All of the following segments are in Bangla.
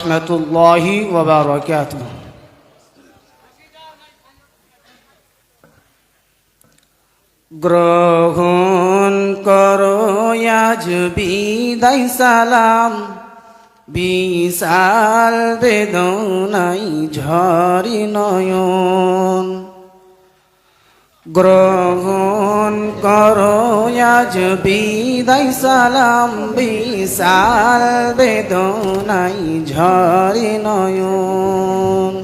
রহমতুল্লাহি ওয়া বারাকাতুহু। গ্রহণ করো আজ বিদায় সালাম, বিশাল বেদনাই ঝরি নয়ন। গ্রহণ করো আজ বিদায় সালাম, বিশাল বেদনাই ঝরি নয়ন।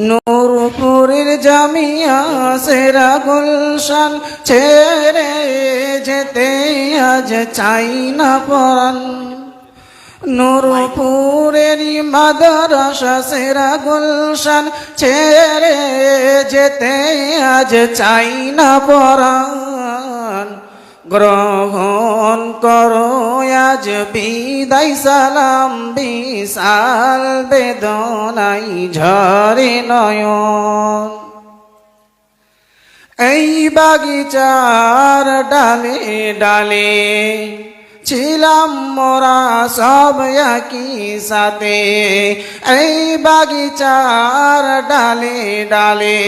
নূরপুরের জামিয়া সেরা গুলশান ছেড়ে যেতে আজ চাই না পরাণ। নূরপুরের মাদ্রাসা সেরা গুলশান ছেড়ে যেতে আজ চাই না পরাণ। গ্রহণ করো আজ বিদায় সালাম, বিশাল বেদনাই ঝরে নয়ন। এই বাগিচার ডালে ডালে ছিলাম মোরা সব একই সাথে। এই বাগিচার ডালে ডালে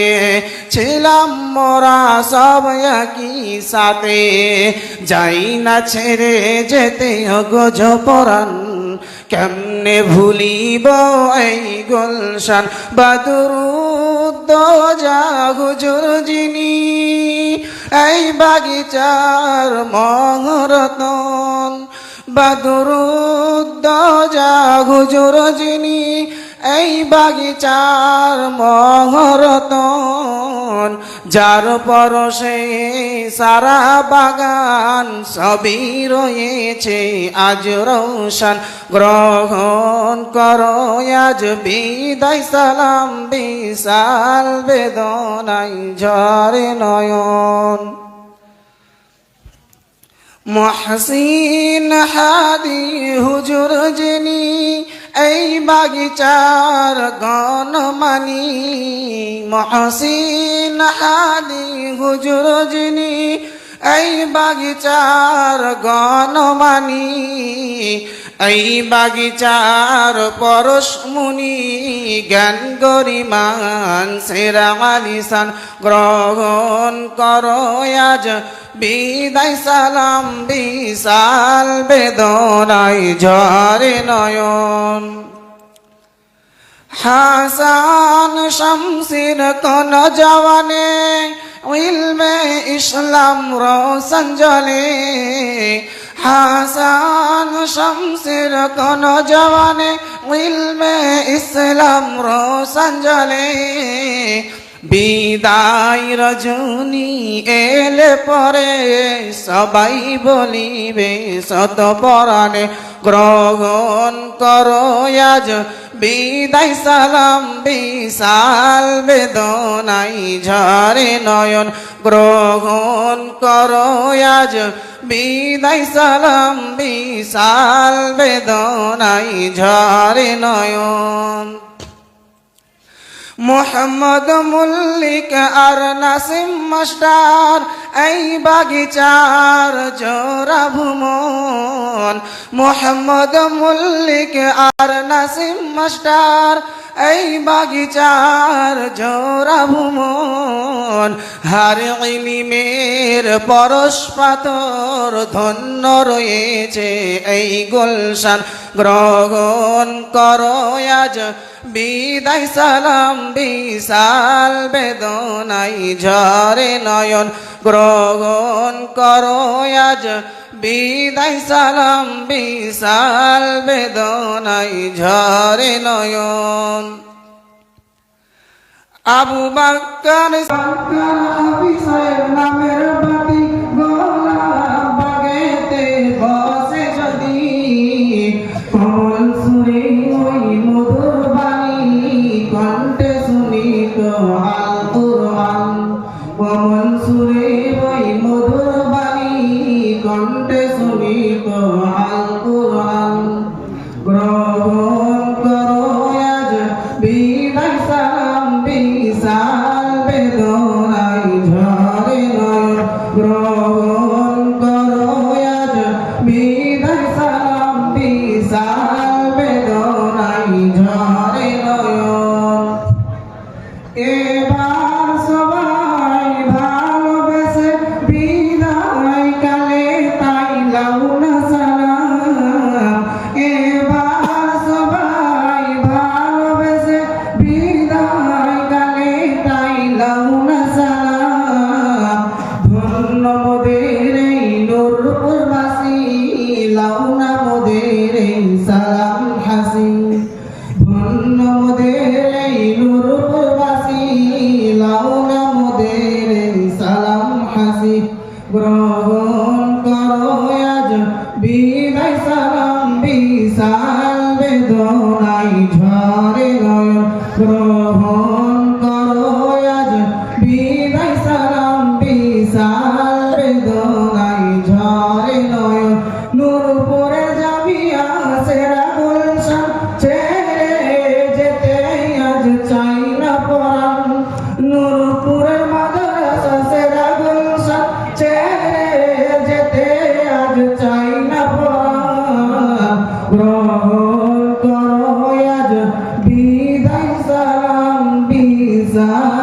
ছিলাম মোরা সব একই সাথে। যাই না ছেড়ে যেতে গজ পরাণ, কেমনে ভুলিব এই গুলশান। বদরুদ্দোজা হুজুর যিনি এই বাগিচার মহরতন। বদরুদ্দোজা হুজুর যিনি এই বাগিচার মহরতন। যার পরশে সারা বাগান সবই রয়েছে আজ রৌশন। গ্রহণ করো আজ বিদায় সালাম, বিশাল বেদনাই ঝরে নয়ন। মুহসিন হাদি হুজুর যিনি এই বাগিচার গণমানি। মুহসিন হাদি হুজুর যিনি এই বাগিচার গণমানি। এই বাগিচার পরশমুনি জ্ঞান গরিমান সেরা আলিসান। গ্রহণ করো আজ বিদায় সালাম, বিশাল বেদনাই ঝরে নয়ন। হাসান শামসির কোন জওয়ানে ইলমে ইসলাম রোশন জ্বলে। হাসান শামসির কোন জওয়ানে ইলমে ইসলাম রোশন জ্বলে। বিদায় রজনী এলে পরে সবাই বলিবে শত পরাণে। গ্রহণ করো আজ বিদায় সালাম, বিশাল বেদনাই ঝরে নয়ন। গ্রহণ করো আজ বিদায় সালাম, বিশাল বেদনাই ঝরে নয়ন। মোহাম্মদ মল্লিক আর নাসিম মাস্টার এই বাগিচার জোড়া ভুমন। মোহাম্মদ মল্লিক আর নাসিম মাস্টার এই বাগিচার জোড়া ভুমন। হার ইলিমের পরশ পাথর ধন্য রয়েছে এই গুলশান। গ্রহণ করো আজ বিদায় সালাম, বিশাল বেদনাই ঝরে নয়ন। গ্রহণ করো আজ বিদায় সালাম, বিশাল বেদনাই ঝরে নয়ন। আবু বকর নামের বাতি গোলাপ বাগেতে বসে যদি, কমল সুরে ওই মধুর বাণী কণ্ঠে শুনিত আল কুরআন। কমল সুরে ওই মধুর বাণী কণ্ঠে শুনিত আল কুরআন। গ্রহণ করো আজ বিদায় সালাম, বিশাল বেদনাই ঝরে নয়ন। ঝরে নয়ন। এবার সবাই ভালোবেসে বিদায় কালে তাই লাউ না সালাম। এবার সবাই ভালোবেসে বিদায় কালে তাই লাউ না সালাম। ধন্য মোদের এই নূরপুরবাসী, লাউ না মোদের এই সালাম হাসি। ধন্য মোদের এই নূরপুরবাসী, লাউ না মোদের এই সালাম হাসি। গ্রহণ করো আজ বিদায় সালাম, বিশাল বেদনায় ঝরে নয়ন। গ্রহণ করো আজ বিদায় সালাম, বিশাল বেদনায় ঝরে নয়ন। নূরপুরে জামিয়া সেরা গুলশান ছেড়ে যেতে আজ চাই না পরাণ। নূরপুরের মাদ্রাসা সেরা গুলশান ছেড়ে যেতে আজ চাই না পরাণ। গ্রহণ করো আজ বিদায় সালাম, বিশাল